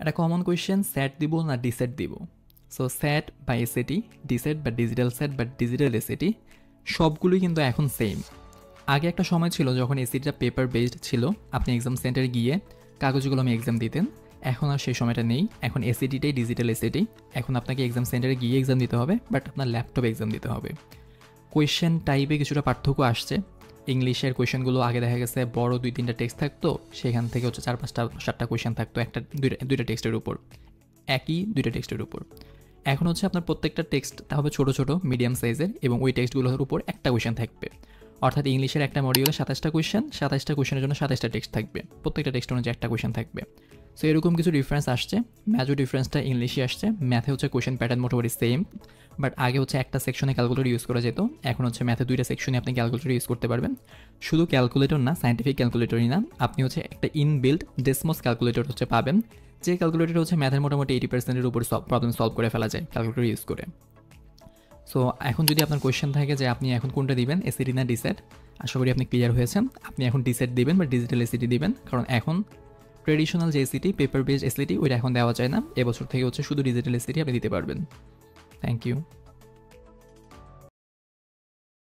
একটা common question, স্যাট দিব না ডিসেট দিব। সো স্যাট বা এসএটি, ডিসেট বা ডিজিটাল স্যাট বা ডিজিটাল এসএটি সবগুলোই কিন্তু এখন সেম। আগে একটা সময় ছিল যখন এসিটা পেপার বেসড ছিল, আপনি এক্সাম সেন্টারে গিয়ে কাগজগুলো আমি এক্সাম দিতেন। এখন আর সেই সময়টা নেই, এখন এসিটিটাই ডিজিটাল এসিটি। এখন আপনাকে এক্সাম সেন্টারে গিয়ে এক্সাম দিতে হবে, বাট আপনার ল্যাপটপে এক্সাম দিতে হবে। কোয়েশ্চেন টাইপে কিছুটা পার্থক্য আসছে। ইংলিশের কোয়েশ্চেনগুলো আগে দেখা গেছে বড় 2-3টা টেক্সট থাকতো, সেখান থেকে হচ্ছে 4-5টা 7টা কোয়েশ্চেন থাকতো একটা দুইটা টেক্সটের উপর, একই দুইটা টেক্সটের উপর। এখন হচ্ছে আপনার প্রত্যেকটা টেক্সট তা হবে ছোটো ছোটো মিডিয়াম সাইজের, এবং ওই টেক্সটগুলোর উপর একটা কোয়েশ্চেন থাকবে। অর্থাৎ ইংলিশের একটা মডিউলে 27টা কোয়েশ্চেন, 27টা কোয়েশ্চেনের জন্য 27টা টেক্সট থাকবে, প্রত্যেকটা টেক্সট অনুযায়ী একটা কোয়েশ্চেন থাকবে। সো এরকম কিছু ডিফারেন্স আসছে। মেজর ডিফারেন্সটা ইংলিশে আসছে, ম্যাথে হচ্ছে কোয়েশ্চেন প্যাটার্ন মোটামুটি সেম। বাট আগে হচ্ছে একটা সেকশনে ক্যালকুলেটর ইউজ করা যেত, এখন হচ্ছে ম্যাথে 2টা সেকশনে আপনি ক্যালকুলেটর ইউজ করতে পারবেন। শুধু ক্যালকুলেটর না, সায়েন্টিফিক ক্যালকুলেটরই না, আপনি হচ্ছে একটা ইনবিল্ড ডেসমস ক্যালকুলেটর হচ্ছে পাবেন, যে ক্যালকুলেটর হচ্ছে ম্যাথের মোটামুটি 80%-এর উপর প্রবলেম সলভ করে ফেলা যায় ক্যালকুলেটর ইউজ করে। সো এখন যদি আপনার কোয়েশ্চেন থাকে যে আপনি এখন কোনটা দিবেন, এসিডি না ডিসেট, আশা করি আপনি ক্লিয়ার হয়েছেন। আপনি এখন ডিসেট দিবেন বা ডিজিটাল এসিডি দিবেন, কারণ এখন ট্রেডিশনাল যে এসিটি পেপার বেসড এসিডি ওইটা এখন দেওয়া যায় না, এবছর থেকে হচ্ছে শুধু ডিজিটাল এসিডি আপনি দিতে পারবেন। Thank you.